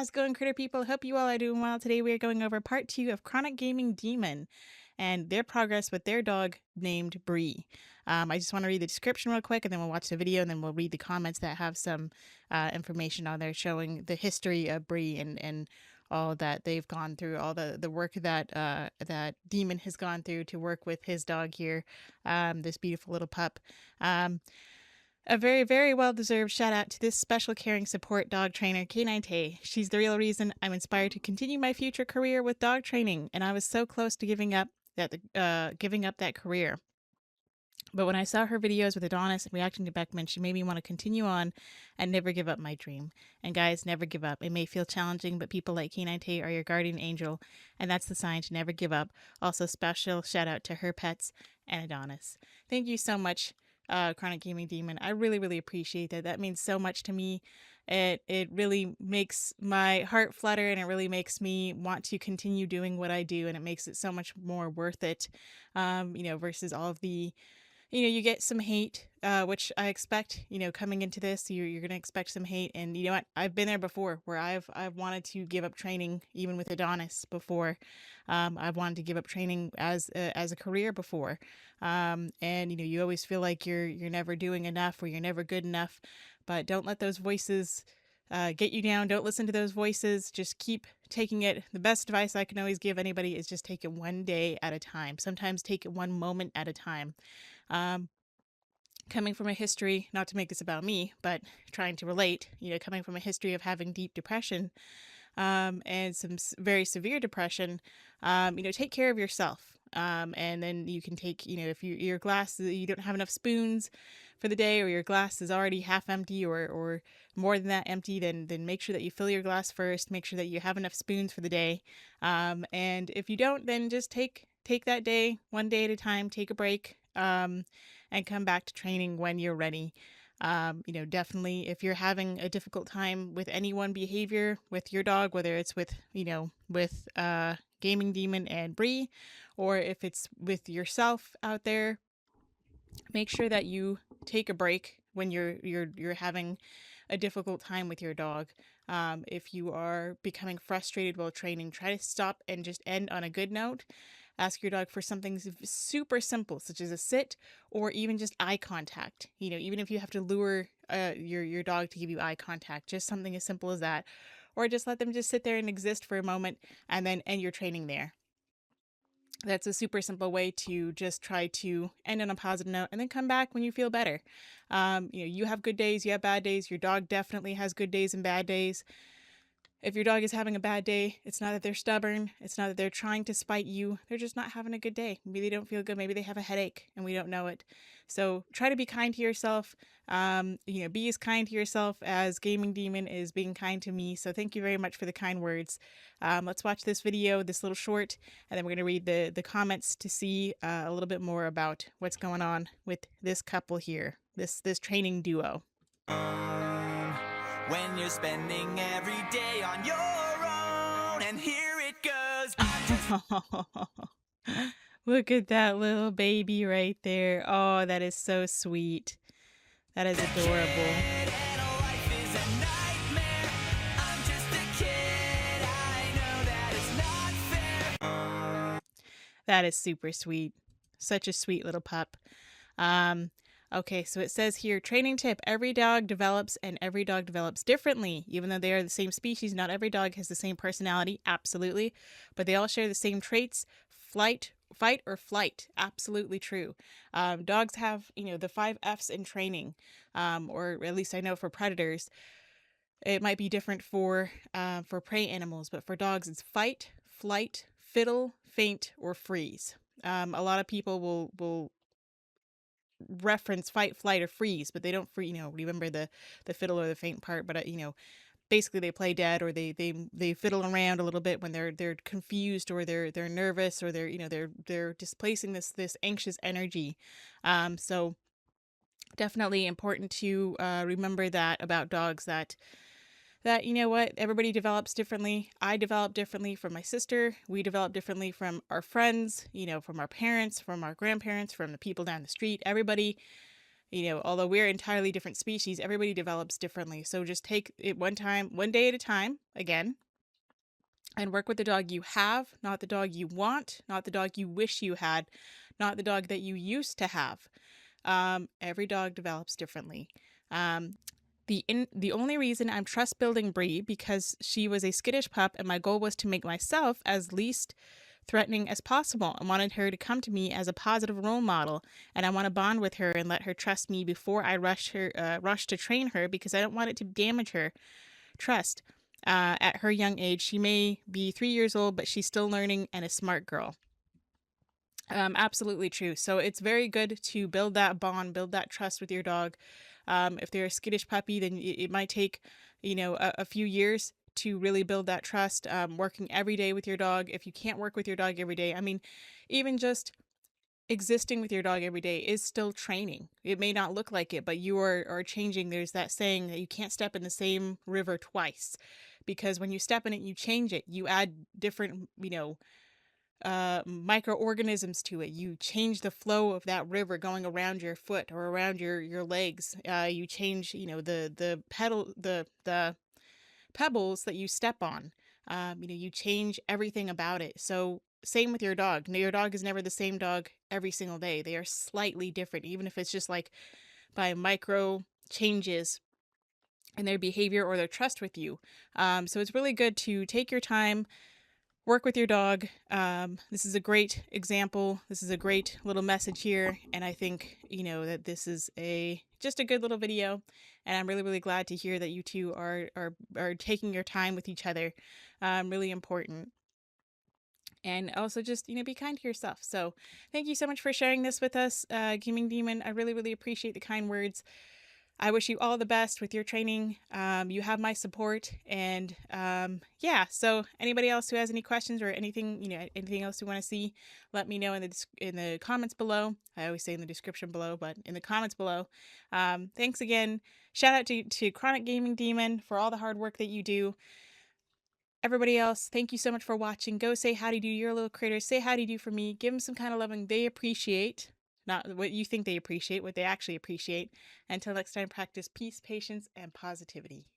How's it going, critter people? Hope you all are doing well. Today we are going over part 2 of Chronic Gaming Demon and their progress with their dog named Bree. I just want to read the description real quick, and then we'll watch the video, and then we'll read the comments that have some information on there showing the history of Bree and all that they've gone through, all the work that that Demon has gone through to work with his dog here, this beautiful little pup. A very, very well-deserved shout-out to this special caring support dog trainer, Canine Tay. She's the real reason I'm inspired to continue my future career with dog training, and I was so close to giving up that career. But when I saw her videos with Adonis and reacting to Beckman, she made me want to continue on and never give up my dream. And guys, never give up. It may feel challenging, but people like Canine Tay are your guardian angel, and that's the sign to never give up. Also, special shout-out to her pets and Adonis. Thank you so much, Chronic Gaming Demon. I really, really appreciate that. That means so much to me. It really makes my heart flutter, and it really makes me want to continue doing what I do, and it makes it so much more worth it, versus all of the, you get some hate, which I expect, coming into this, you're going to expect some hate. And you know what? I've been there before where I've wanted to give up training, even with Adonis before. I've wanted to give up training as a career before. And you always feel like you're never doing enough, or you're never good enough, but don't let those voices get you down. Don't listen to those voices. Just keep taking it. The best advice I can always give anybody is just take it one day at a time. Sometimes take it one moment at a time. Coming from a history, not to make this about me, but trying to relate, coming from a history of having deep depression, and some very severe depression, take care of yourself. And then you can take, if your glass, you don't have enough spoons for the day, or your glass is already half empty, or more than that empty, then make sure that you fill your glass first. Make sure that you have enough spoons for the day. And if you don't, then just take that day, one day at a time, take a break, and come back to training when you're ready. Definitely if you're having a difficult time with any one behavior with your dog, whether it's with Gaming Demon and Bree, or if it's with yourself out there, make sure that you take a break when you're having a difficult time with your dog. If you are becoming frustrated while training, try to stop and just end on a good note. Ask your dog for something super simple, such as a sit, or even just eye contact. Even if you have to lure your dog to give you eye contact, just something as simple as that. Or just let them just sit there and exist for a moment, and then end your training there. That's a super simple way to just try to end on a positive note, and then come back when you feel better. You have good days, you have bad days. Your dog definitely has good days and bad days. If your dog is having a bad day, it's not that they're stubborn. It's not that they're trying to spite you. They're just not having a good day. Maybe they don't feel good. Maybe they have a headache and we don't know it. So try to be kind to yourself. Be as kind to yourself as Gaming Demon is being kind to me. So thank you very much for the kind words. Let's watch this video, this little short, and then we're going to read the comments to see a little bit more about what's going on with this couple here, this training duo. When you're spending every day on your own, and here it goes. Look at that little baby right there. Oh, that is so sweet. That is adorable. That is super sweet. Such a sweet little pup. Okay, so it says here, training tip, every dog develops and every dog develops differently. Even though they are the same species, not every dog has the same personality, absolutely. But they all share the same traits, fight or flight, absolutely true. Dogs have, the 5 F's in training, or at least I know for predators. It might be different for prey animals, but for dogs, it's fight, flight, fiddle, faint, or freeze. A lot of people will reference fight, flight, or freeze, but they don't remember the fiddle or the faint part. But basically they play dead, or they fiddle around a little bit when they're confused, or they're nervous, or they're displacing this anxious energy. So definitely important to remember that about dogs, that everybody develops differently. I develop differently from my sister. We develop differently from our friends, from our parents, from our grandparents, from the people down the street. Everybody Although we're entirely different species, everybody develops differently. So just take it one day at a time, again, and work with the dog you have, not the dog you want, not the dog you wish you had, not the dog that you used to have. Every dog develops differently. Um, the only reason I'm trust building Brie because she was a skittish pup, and my goal was to make myself as least threatening as possible. I wanted her to come to me as a positive role model, and I want to bond with her and let her trust me before I rush to train her because I don't want it to damage her trust. At her young age, she may be 3 years old, but she's still learning and a smart girl. Absolutely true. So it's very good to build that bond, build that trust with your dog. If they're a skittish puppy, then it might take, a few years to really build that trust. Working every day with your dog. If you can't work with your dog every day, I mean, even just existing with your dog every day is still training. It may not look like it, but you are changing. There's that saying that you can't step in the same river twice because when you step in it, you change it. You add different, microorganisms to it. You change the flow of that river going around your foot or around your legs. You change, the pebbles that you step on. You change everything about it. So same with your dog. Now, your dog is never the same dog every single day. They are slightly different, even if it's just like by micro changes in their behavior or their trust with you. So it's really good to take your time, work with your dog. This is a great example. This is a great little message here, and I think that this is a just a good little video. And I'm really glad to hear that you two are taking your time with each other. Really important. And also just be kind to yourself. So thank you so much for sharing this with us, Gaming Demon. I really appreciate the kind words. I wish you all the best with your training. You have my support, and yeah. So anybody else who has any questions or anything, anything else you want to see, let me know in the comments below. I always say in the description below, but in the comments below. Thanks again. Shout out to Chronic Gaming Demon for all the hard work that you do. Everybody else, thank you so much for watching. Go say howdy do to your little critters. Say howdy do for me. Give them some kind of loving they appreciate. Not what you think they appreciate, what they actually appreciate. Until next time, practice peace, patience, and positivity.